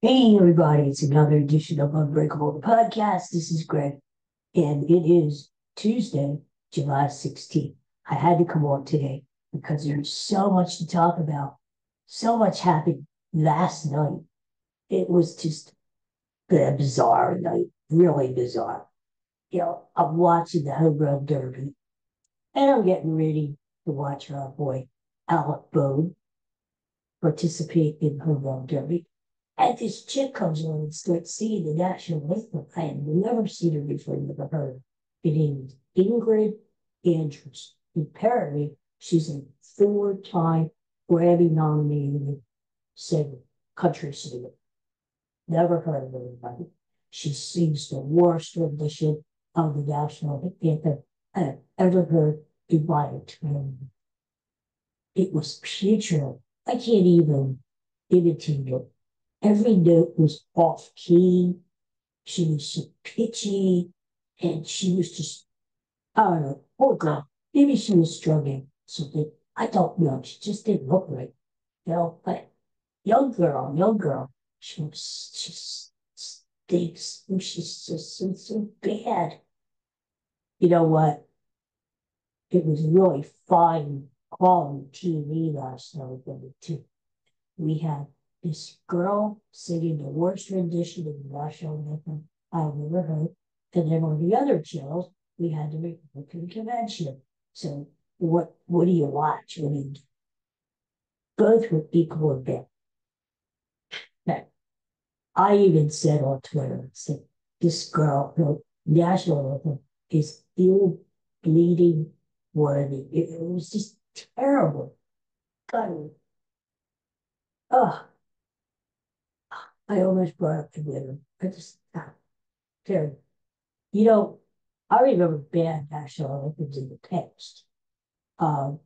Hey, everybody, it's another edition of Unbreakable, the podcast. This is Greg, and it is Tuesday, July 16th. I had to come on today because there's so much to talk about. So much happened last night. It was just a bizarre night, really bizarre. I'm watching the home run derby, and I'm getting ready to watch our boy Alec Bohn participate in home run derby. And this chick comes on and starts singing the national anthem. I had never seen her before, never heard her. Her name is Ingrid Andrews. Apparently, she's a four-time Grammy-nominated singer, country singer. Never heard of anybody. She sings the worst rendition of the national anthem I've ever heard in my entire life. It was putrid. I can't even imitate it. Every note was off key. She was so pitchy, and she was just, I don't know, poor girl. Maybe she was struggling something. I don't know. She just didn't look right. But young girl, she stinks. She's just so bad. You know what? It was really fine quality TV last night, too. We had this girl singing the worst rendition of the national anthem I've ever heard. And then on the other channels, we had the Republican convention. So what do you watch? I mean, both were equal bad. But I even said on Twitter, I said, this girl, her national anthem is ill bleeding worthy. It was just terrible. God, oh, I almost brought up the winner. I just, terrible. You know, I remember bad national anthems in the past. Um,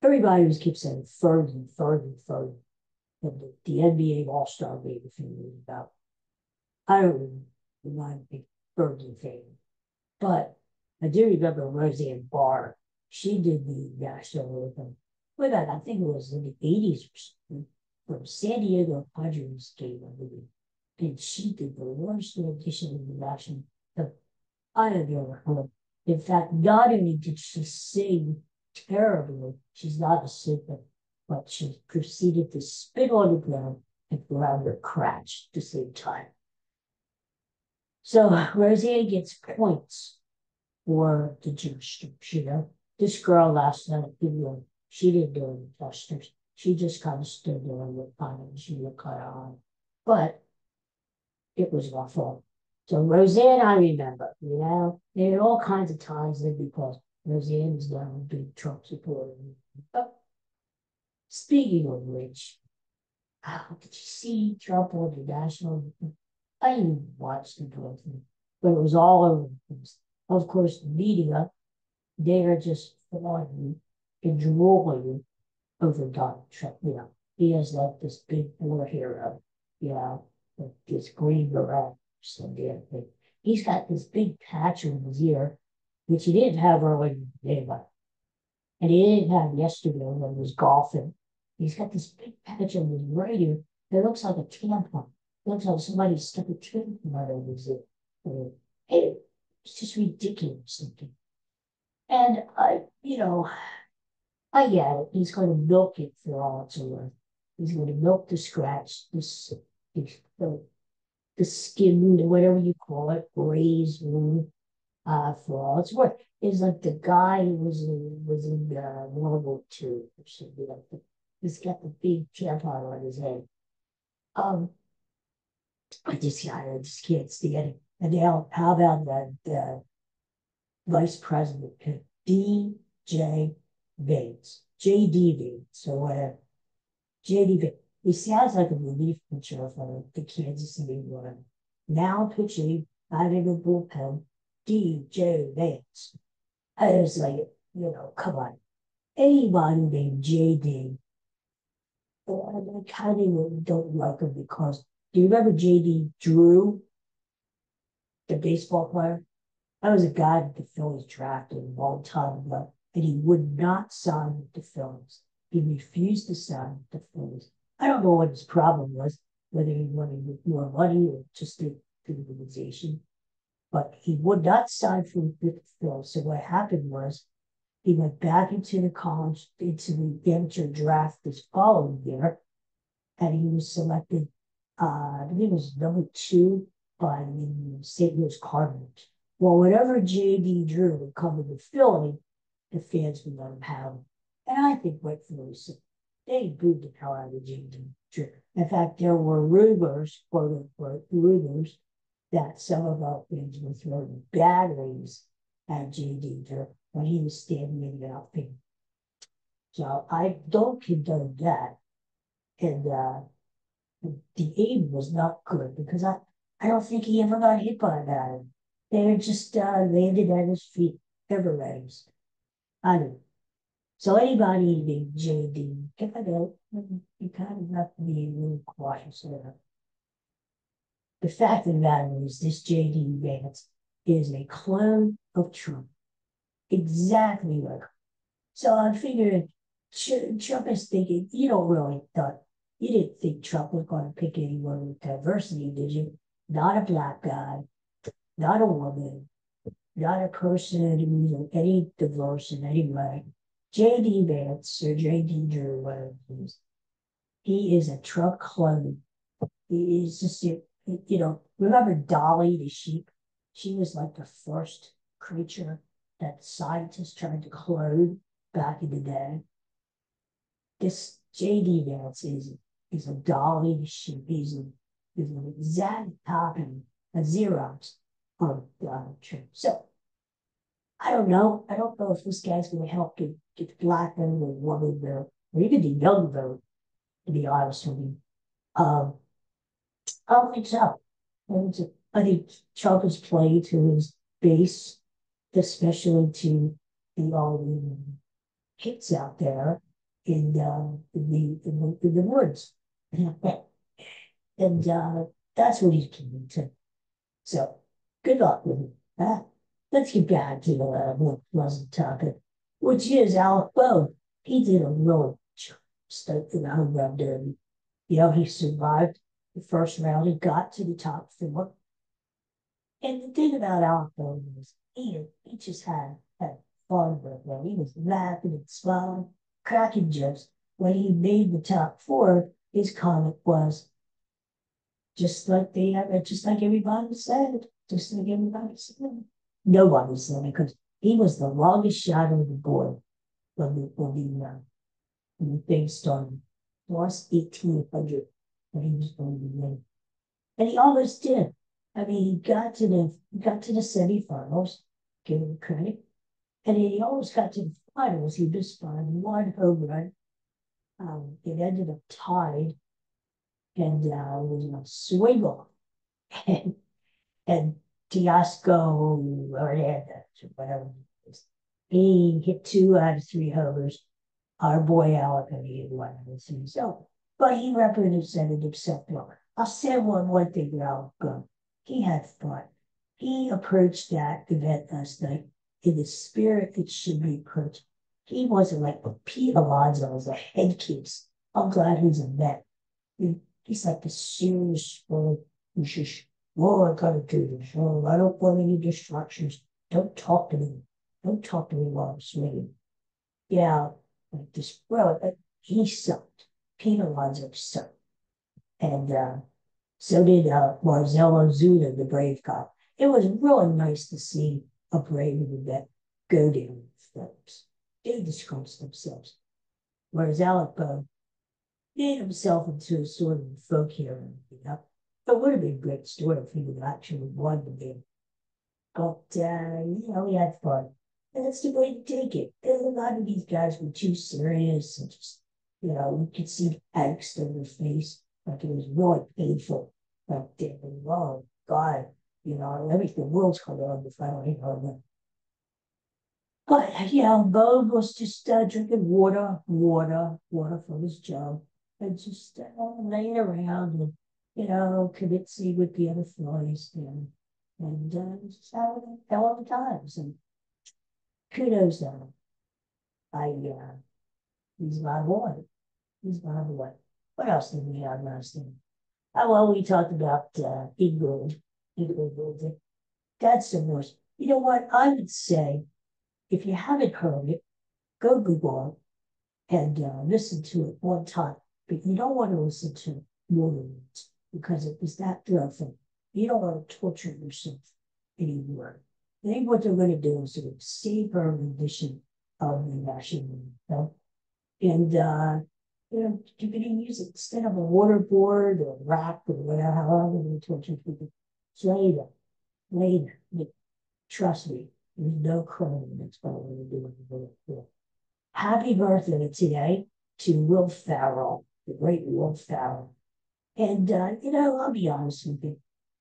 Everybody was kept saying Fergie, Fergie, Fergie. And the NBA All-Star game a few years ago. I don't really, I'm not a big Fergie fan. But I do remember Roseanne Barr. She did the national anthem. Well, I think it was in the 80s or something, from San Diego Padres game, I believe. And she did the worst rendition of the national anthem I have ever heard. In fact, not only did she sing terribly, she's not a singer, but she proceeded to spit on the ground and grab her crotch at the same time. So Roseanne gets points for the gestures, you know. This girl last night, she didn't do any gestures. She just kind of stood there and looked on and she looked kind of odd. But it was my fault. So Roseanne, I remember, there are all kinds of times that because Roseanne is now a big Trump supporter. But speaking of which, did you see Trump on the national? I didn't watch the whole thing, but it was all over the place. Of course, the media, they are just fawning and drooling over Donald Trump. He has like this big war hero, you know, with this green beret, some damn thing. He's got this big patch on his ear, which he didn't have earlier in the day, and he didn't have yesterday when he was golfing. He's got this big patch on his right ear that looks like a tampon. It looks like somebody stuck a tampon over his ear. It's just ridiculous looking. And I get it. He's going to milk it for all it's worth. He's going to milk the scratch, the skin, whatever you call it, raised wound, for all it's worth. It's like the guy who was in World War II or something like that. He's got the big tampon on his head. Um, I just can't stand it. And now, how about that vice president, DJ Vance, JD Vance, or whatever. JD Vance. He sounds like a relief pitcher for the Kansas City Royals. Now pitching out of the bullpen, DJ Vance. I was like, come on. Anybody named JD, I kind of don't like him because, do you remember JD Drew, the baseball player? I was a guy that the Phillies drafted a long time ago, and he would not sign with the Phillies. He refused to sign with the Phillies. I don't know what his problem was. whether he wanted more money or just the organization. But he would not sign for the film. So what happened was he went back into the college, into the amateur draft this following year, and he was selected, I believe it was number 2 by the St. Louis Cardinals. Well, whenever J.D. Drew would come to Philly, the fans would let him have him. And I think rightfully so. They booed the hell out of J.D. Drew. In fact, there were rumors, quote unquote, rumors, that some of our fans were throwing batteries at J.D. Drew when he was standing in the outfield. So I don't condone that. And the aim was not good because I don't think he ever got hit by that. They were just landed at his feet, everrags. I don't know. So anybody named JD, you kind of have to be really cautious there. The fact of the matter is this JD Vance is a clone of Trump. Exactly like her. So I'm figuring Trump is thinking, you didn't think Trump was going to pick anyone with diversity, did you? Not a black guy, not a woman, not a person who's any diverse in any way. J.D. Vance or J.D. Drew, whatever he is, he is a Trump clone. He is just, remember Dolly the sheep? She was like the first creature that scientists tried to clone back in the day. This J.D. Vance is a Dolly the sheep. He's an exact copy, a Xerox of Donald Trump. So I don't know. I don't know if this guy's going to help get the black vote or woman vote, or even the young vote, to be honest with you. I don't think so. I think Trump has played to his base, especially to all the hits out there in the woods. And that's what he's playing to. So good luck with him. Let's get back to the more pleasant topic, which is Alec Bohm. He did a really stunt in the home run derby. He survived the first round. He got to the top 4. And the thing about Alec Bohm is he just had fun with it. He was laughing and smiling, cracking jokes. When he made the top 4, his comment was just like everybody said, just like everybody said. Nobody said it because he was the longest shot on the board when the thing started. Lost 1,800 when he was going to win. And he almost did. I mean, he got to the semifinals, give him credit. And he almost got to the finals. He missed by 1 home run. It ended up tied, and it was a swing off. And Tiasco Hernandez, or whatever it is, he hit 2 out of 3 homers. Our boy Alec only hit 1 out of 3. So, but he represented himself well. I'll say one thing about Alec. He had fun. He approached that event last night in the spirit it should be approached. He wasn't like Pete Alonso as a head case. I'm glad he's a Met. He's like the serious, I gotta do this. I don't want any distractions. Don't talk to me. Don't talk to me while I'm swinging. Yeah, like this. Well, he sucked. Pete Alonso sucked. And so did Marcell Ozuna, the Brave guy. It was really nice to see a Brave that go down with films. They discuss themselves. Whereas Alec made himself into a sort of folk hero. It would have been a great story if he would actually won the game. But, we had fun. And that's the way to take it. And a lot of these guys were too serious and just, you could see the angst on their face. Like it was really painful. Like, oh, God, everything, the world's coming on the final hit home run. But, Bob was just drinking water from his jug, and just laying around and, kibitzing with the other flies and just having a hell of a times. And kudos to him. He's my boy. He's my boy. What else did we have last night? Well, we talked about England. That's the worst. You know what? I would say if you haven't heard it, go Google it and listen to it one time. But you don't want to listen to it more than once because it was that dreadful. You don't want to torture yourself anymore. I think what they're going to do is sort of save her rendition of the national anthem. And you're going to use it instead of a waterboard or rack or whatever, however you torture people. Play them later. Trust me, there's no crime that's going to do it. Happy birthday today to Will Ferrell, the great Will Ferrell. And, I'll be honest with you,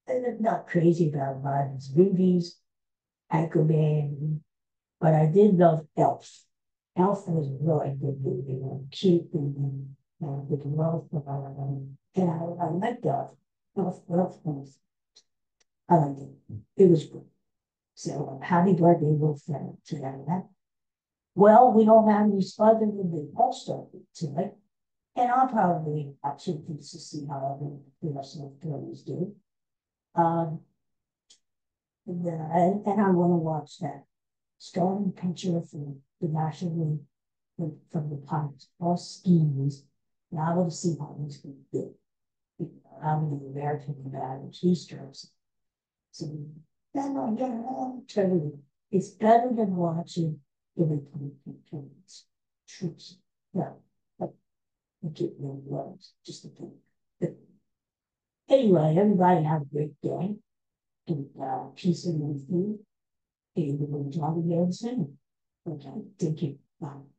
I'm not crazy about a lot of his movies, Anchorman, but I did love Elf. Elf was a really good movie, cute movie, with love, and I liked Elf. Elf was, I liked it. It was good. So happy birthday, Will Ferrell, today. Well, we don't have any other than the All-Star tonight. And I'll probably watch it just to see how the rest of the girls do. Um, and I want to watch that starting picture from the National League from the Pirates, all skis. And I want to see how he's going to do. How many American advantage he strokes. So then I get on to it's better than watching the Republicans troops. No, but get no loves, just a thing. But anyway, everybody have a great day and peace and food. And we'll talk again soon. Okay, thank you. Bye.